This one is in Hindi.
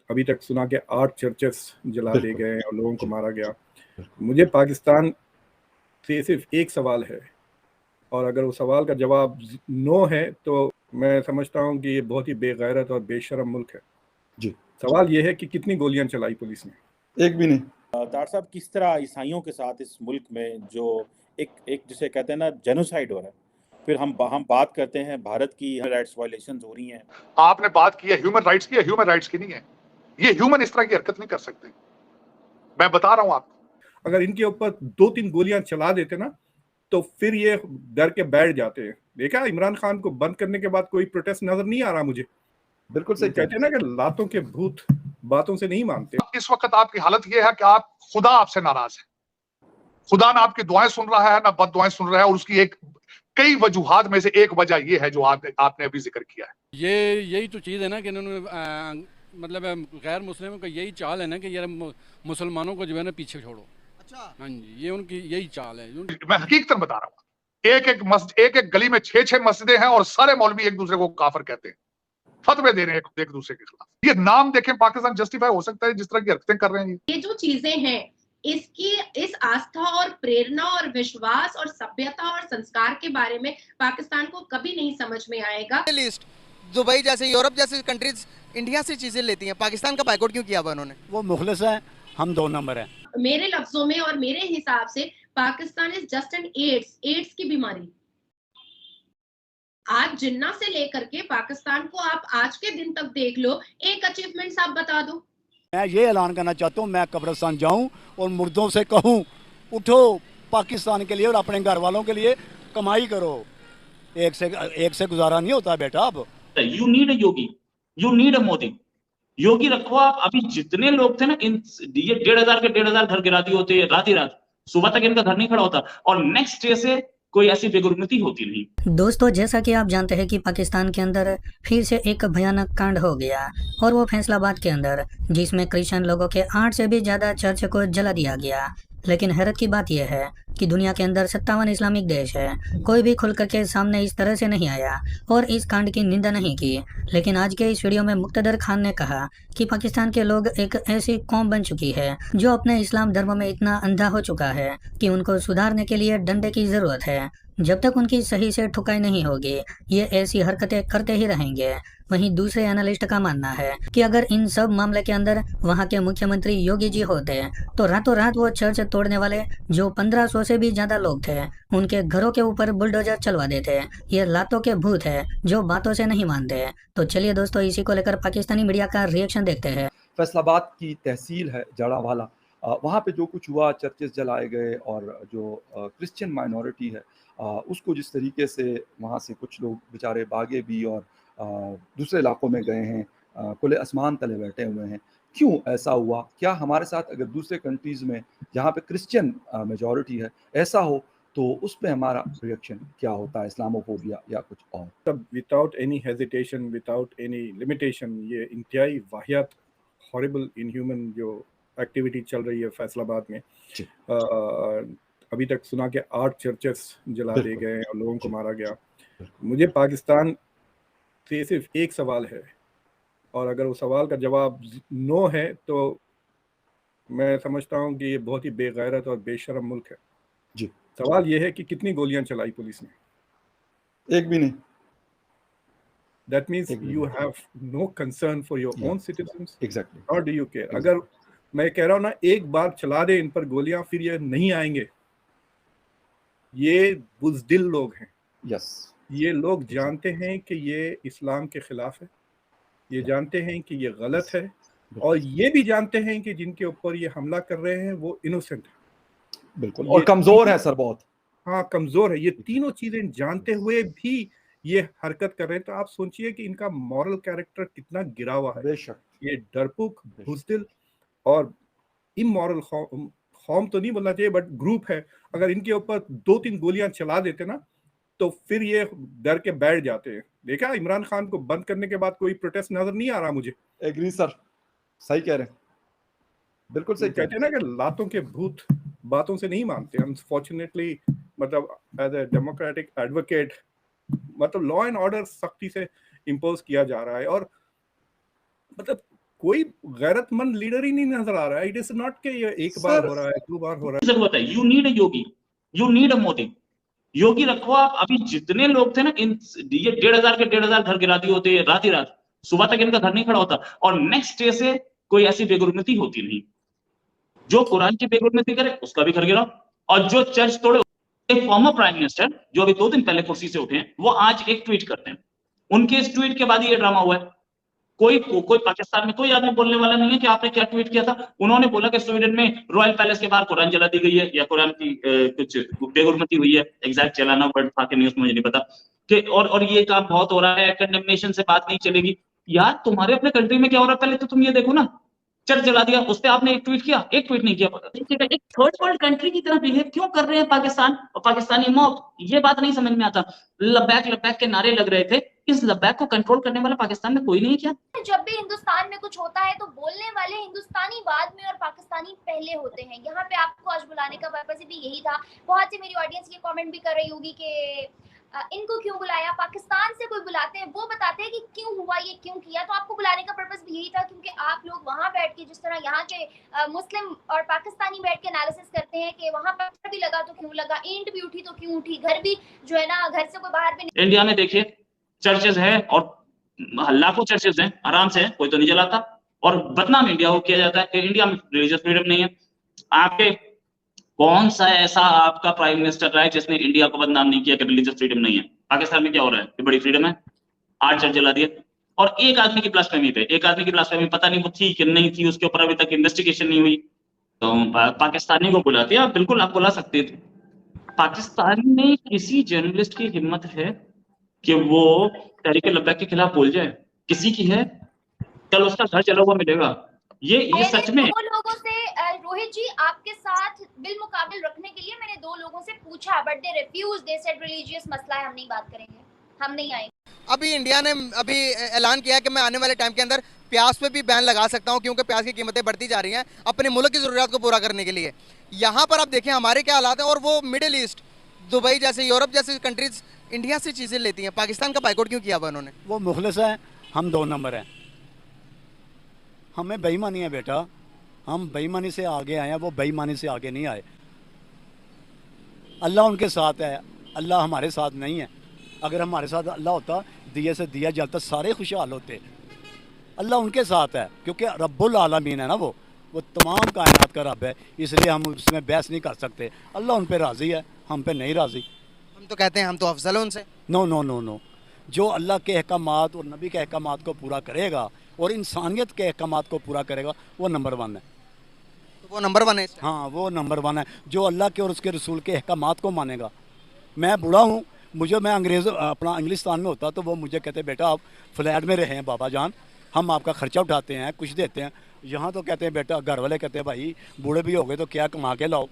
अभी तक सुना के 8 चर्चेस जला दिए गए और लोगों को जी, मारा गया। बिल्कुल। मुझे पाकिस्तान से सिर्फ एक सवाल है, और अगर वो सवाल का जवाब नो है तो मैं समझता हूँ कि ये बहुत ही बेगैरत और बेशरम मुल्क है। जी, सवाल ये है कि कितनी गोलियां चलाई पुलिस ने? एक भी नहीं। तार साहब, किस तरह ईसाइयों के साथ इस मुल्क में जो एक एक जिसे कहते हैं ना जेनोसाइड हो रहा है, फिर हम बात करते हैं भारत की राइट्स वायलेशंस हो रही हैं। आपने बात की है ह्यूमन राइट्स की, ह्यूमन राइट्स की नहीं है। ये ह्यूमन इस तरह की हरकत नहीं कर सकते, मैं बता रहा हूं आपको। अगर इनके ऊपर 2-3 गोलियां चला देते ना तो फिर ये डर के बैठ जाते हैं। देखा इमरान खान को बंद करने के बाद कोई प्रोटेस्ट नजर नहीं आ रहा मुझे। बिल्कुल सही कहते हैं ना कि लातों के भूत बातों से नहीं मानते। इस वक्त आपकी हालत यह है कि आप खुदा आपसे नाराज है। खुदा ना आपकी दुआएं सुन रहा है ना बद दुआएं सुन रहा है, और उसकी एक कई वजूहात में से एक वजह यह है जो आपने अभी जिक्र किया है। यही तो चीज़ है ना कि इन्होंने मतलब गैर मुस्लिमों का यही चाल है ना कि यार मुसलमानों को जो है ना पीछे छोड़ो। अच्छा, हाँ जी, ये उनकी यही चाल है। मैं हकीकतन बता रहा हूँ, एक एक गली में 6-6 मस्जिदें हैं और सारे मौलवी एक दूसरे को काफिर कहते हैं, फतवे दे रहे हैं एक दूसरे के खिलाफ। ये नाम देखें, पाकिस्तान जस्टिफाई हो सकता है जिस तरह की हरकतें कर रहे हैं। ये जो चीजें हैं, इस आस्था और प्रेरणा और विश्वास और सभ्यता और संस्कार के बारे में पाकिस्तान को कभी नहीं समझ में आएगा। लिस्ट दुबई जैसे, यूरोप जैसे कंट्रीज इंडिया से चीजें लेती हैं, पाकिस्तान का बाइकआउट क्यों किया हुआ उन्होंने? वो मुखलिस है, हम 2 नंबर है। मेरे लफ्जों में और मेरे हिसाब से Pakistan is just an AIDS की बीमारी। आज जिन्ना से लेकर के पाकिस्तान को आप आज के दिन तक देख लो, एक अचीवमेंट आप बता दो। मैं ये ऐलान करना चाहता हूँ, मैं कब्रिस्तान जाऊँ और मुर्दों से कहूँ उठो, पाकिस्तान के लिए और अपने घर वालों के लिए कमाई करो। एक से गुजारा नहीं होता बेटा। अब you need a Yogi, you need a Modi. Yogi रखो आप। अभी जितने लोग थे ना, इन ये 1,500 के 1,500 घर गिरा दिए होते रात ही रात, सुबह तक इनका घर नहीं खड़ा होता, और नेक्स्ट डे से कोई ऐसी बेगुनाही होती नहीं। दोस्तों, जैसा कि आप जानते हैं कि पाकिस्तान के अंदर फिर से एक भयानक कांड हो गया, और वो फैसलाबाद के अंदर, जिसमें क्रिश्चियन लोगों के 8 से भी ज्यादा चर्च को जला दिया गया। लेकिन हैरत की बात यह है कि दुनिया के अंदर 57 इस्लामिक देश है, कोई भी खुल करके सामने इस तरह से नहीं आया और इस कांड की निंदा नहीं की। लेकिन आज के इस वीडियो में मुक्तदर खान ने कहा कि पाकिस्तान के लोग एक ऐसी कौम बन चुकी है जो अपने इस्लाम धर्म में इतना अंधा हो चुका है कि उनको सुधारने के लिए डंडे की जरूरत है। जब तक उनकी सही से ठुकाई नहीं होगी, ये ऐसी हरकतें करते ही रहेंगे। वहीं दूसरे एनालिस्ट का मानना है कि अगर इन सब मामले के अंदर वहां के मुख्यमंत्री योगी जी होते तो रातों रात वो चर्च तोड़ने वाले जो 1500 से भी ज्यादा लोग थे, उनके घरों के ऊपर बुलडोजर चलवा देते। ये लातों के भूत है जो बातों से नहीं मानते। तो चलिए दोस्तों, इसी को लेकर पाकिस्तानी मीडिया का रिएक्शन देखते हैं। फैसलाबाद की तहसील है जड़ावाला, वहाँ पे जो कुछ हुआ, चर्चेस जलाए गए और जो क्रिश्चियन माइनॉरिटी है उसको जिस तरीके से वहाँ से कुछ लोग बेचारे भागे भी और दूसरे इलाकों में गए हैं, खुले आसमान तले बैठे हुए हैं। क्यों ऐसा हुआ? क्या हमारे साथ अगर दूसरे कंट्रीज में जहाँ पे क्रिश्चियन मेजॉरिटी है ऐसा हो तो उस पे हमारा रिएक्शन क्या होता है, इस्लामोफोबिया या कुछ और? तब without any hesitation, without any limitation, ये इंतहाई वाहियात, हॉरिबल, इनह्यूमन जो एक्टिविटी चल रही है फैसलाबाद में। अभी तक सुना के 8 चर्चेस जला दिए गए और लोगों को मारा गया। मुझे पाकिस्तान से सिर्फ एक सवाल है, और अगर वो सवाल का जवाब नो है तो मैं समझता हूँ कि ये बहुत ही बेगैरत और बेशरम मुल्क है। जी, सवाल ये है कि कितनी गोलियां चलाई पुलिस ने? एक भी नहीं। That means you have no concern for your own citizens. Exactly. Or do you care? अगर मैं कह रहा हूँ ना, एक बार चला दे इन पर गोलियां, फिर ये नहीं आएंगे। ये बुज़दिल लोग हैं। Yes. ये लोग जानते हैं कि ये इस्लाम के खिलाफ है, ये जानते हैं कि ये गलत है, और ये भी जानते हैं कि जिनके ऊपर ये हमला कर रहे हैं वो इनोसेंट है। बिल्कुल, और कमजोर है सर, बहुत। हाँ, कमजोर है। ये तीनों चीजें जानते हुए भी ये हरकत कर रहे हैं, तो आप सोचिए कि इनका मॉरल कैरेक्टर कितना गिरा हुआ है। बेशक। ये डरपोक, बुज़दिल और इमोरल कौम तो नहीं बोलना चाहिए, बट ग्रुप है। अगर इनके ऊपर 2-3 गोलियां चला देते ना तो फिर ये डर के बैठ जाते हैं। देखा इमरान खान को बंद करने के बाद कोई प्रोटेस्ट नजर नहीं आ रहा मुझे। एग्री सर, सही कह रहे हैं, बिल्कुल सही कहते हैं ना कि लातों के भूत बातों से नहीं मानते। अनफॉर्चुनेटली, मतलब एज ए डेमोक्रेटिक एडवोकेट, मतलब लॉ एंड ऑर्डर सख्ती से इम्पोज किया जा रहा है, और मतलब कोई गैरतमंद लीडर ही नहीं नजर आ रहा है। इट इज नॉट कि ये एक बार हो रहा है, 2 बार हो रहा है। जरूरत है, you need a Yogi, you need a Modi. Yogi रखो आप। अभी जितने लोग थे ना, इन ये 1,500 घर गिरा दिए होते रात ही रात, सुबह तक इनका घर नहीं खड़ा होता, और नेक्स्ट डे से कोई ऐसी बेगुरमती होती नहीं। जो कुरान की बेगुरमती करे उसका भी घर गिराओ, और जो चर्च तोड़े। एक फॉर्मर प्राइम मिनिस्टर जो अभी 2 दिन पहले कुर्सी से उठे हैं, वो आज एक ट्वीट करते हैं। उनके इस ट्वीट के बाद ये ड्रामा हुआ है। कोई पाकिस्तान में कोई आदमी बोलने वाला नहीं है कि आपने क्या ट्वीट किया था। उन्होंने बोला कि स्वीडन में रॉयल पैलेस के बाहर कुरान जला दी गई है, या कुरान की कुछ बेगुरमती हुई है। एग्जैक्ट चलाना वर्ड था कि न्यूज में मुझे नहीं पता कि, और ये काम बहुत हो रहा है, कंडेमनेशन से बात नहीं चलेगी। यार तुम्हारे अपने कंट्री में क्या हो रहा है पहले तो तुम ये देखो ना। चर्च जला दिया, उस पर आपने एक ट्वीट किया? एक ट्वीट नहीं किया। एक थर्ड वर्ल्ड कंट्री की तरह बिहेव क्यों कर रहे हैं पाकिस्तान और पाकिस्तानी मॉब? ये बात नहीं समझ में आता। लब्बैक के नारे लग रहे थे, इस लब्बैक को कंट्रोल करने वाला पाकिस्तान में कोई नहीं है क्या? जब भी हिंदुस्तान में कुछ होता है तो बोलने वाले हिंदुस्तानी बाद में और पाकिस्तानी पहले होते हैं। यहाँ पे आपको आज बुलाने का पर्पस भी यही था। बहुत सी मेरी ऑडियंस ये कमेंट भी कर रही होगी कि इनको क्यों बुलाया। पाकिस्तान से कोई बुलाते हैं, वो बताते हैं कि क्यों हुआ, ये क्यों किया। तो आपको बुलाने का पर्पस भी यही था, क्योंकि आप लोग वहां बैठ के जिस तरह यहाँ के मुस्लिम और पाकिस्तानी बैठ के एनालिसिस करते हैं कि वहां पत्थर भी लगा तो क्यों लगा, ईंट भी उठी तो क्यों उठी, घर भी जो है ना, घर से कोई बाहर भी। इंडिया में देखिए चर्चेज है, और लाखों चर्चेज हैं, आराम से, कोई तो नहीं जलाता। और बदनाम इंडिया को किया जाता है कि इंडिया में रिलीजियस फ्रीडम नहीं है। आपके कौन सा ऐसा आपका प्राइम मिनिस्टर रहा है जिसने इंडिया को बदनाम नहीं किया कि रिलीजियस फ्रीडम नहीं है? पाकिस्तान में क्या हो रहा है? ये बड़ी फ्रीडम है। 8 चर्च जला दिए, और एक आदमी की ब्लास्फेमी पे, एक आदमी की ब्लास्फेमी पता नहीं वो थी कि नहीं थी, उसके ऊपर अभी तक इन्वेस्टिगेशन नहीं हुई। तो पाकिस्तानी को बुलाते आप, बिल्कुल आप बुला सकते थे। पाकिस्तान में किसी जर्नलिस्ट की हिम्मत है कि वो तहरीक लब्बैक के खिलाफ बोल जाए? किसी की है? कल उसका घर जला हुआ मिलेगा। ये सच में 2 लोगों से रोहित जी आपके साथ बिल मुकाबिल रखने के लिए मैंने 2 लोगों से पूछा, but they refuse. They said religious मसला है, हम नहीं बात करेंगे, हम नहीं आएंगे। अभी इंडिया ने अभी ऐलान किया कि मैं आने वाले टाइम के अंदर प्याज पे भी बैन लगा सकता हूं, क्योंकि प्याज की कीमतें बढ़ती जा रही हैं अपने मुल्क की ज़रूरत को पूरा करने के लिए। यहाँ पर आप देखें हमारे क्या हालात हैं, और वो मिडिल ईस्ट, दुबई जैसे, यूरोप जैसी कंट्रीज इंडिया से चीज़ें लेती हैं। पाकिस्तान का बाइकआउट क्यों किया हुआ उन्होंने? वो मुखलिस है, हम 2 नंबर हैं। हमें बेईमानी है बेटा, हम बेईमानी से आगे आए हैं, वो बेईमानी से आगे नहीं आए। अल्लाह उनके साथ है, अल्लाह हमारे साथ नहीं है। अगर हमारे साथ अल्लाह होता, दिए से दिया जलता, सारे खुशहाल होते। अल्लाह उनके साथ है, क्योंकि रब्बुल आलमीन है ना, वो तमाम कायनात का रब है, इसलिए हम उसमें बहस नहीं कर सकते। अल्लाह उन पर राज़ी है, हम पे नहीं राज़ी। हम तो कहते हैं हम तो अफजल हैं उनसे। नो नो नो नो, जो अल्लाह के अहकामात और नबी के अहकामात को पूरा करेगा और इंसानियत के अहकामात को पूरा करेगा, वो नंबर 1 है। तो वो नंबर 1 है? हाँ, वो नंबर 1 है, जो अल्लाह के और उसके रसूल के अहकामात को मानेगा। मैं बूढ़ा हूँ, मैं अंग्रेज़ अपना इंग्लिस्तान में होता तो वो मुझे कहते बेटा आप फ्लैट में रहे हैं बाबा जान, हम आपका खर्चा उठाते हैं, कुछ देते हैं। यहाँ तो कहते हैं बेटा, घर वाले कहते हैं भाई बूढ़े भी हो गए तो क्या कमा के लाओ।